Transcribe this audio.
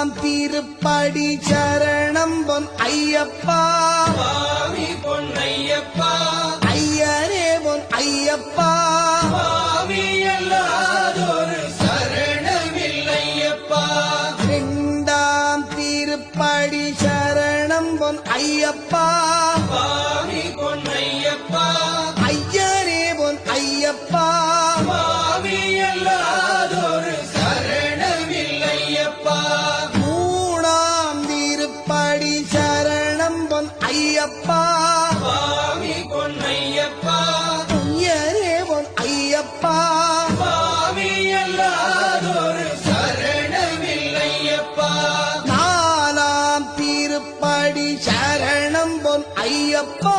நாலாம் திருப்படி சரணம் பொன் ஐயப்பா சுவாமி பொன்னையப்பா ஐயரே பொன் ஐயப்பா சுவாமி அல்லாதொரு சரணமில்லையப்பா இரண்டாம் திருப்படி சரணம் பொன் ஐயப்பா சுவாமி பொன்னையப்பா ஐயரே பொன் ஐயப்பா சுவாமி அல்லாதொரு சரணமில்லையப்பா மூணாம் திருப்படி சரணம் பொன் ஐயப்பா சுவாமி பொன்னையப்பா ஐயரே பொன் ஐயப்பா சுவாமி அல்லாதொரு சரணமில்லையப்பா நாலாம் திருப்படி சரணம் பொன் ஐயப்பா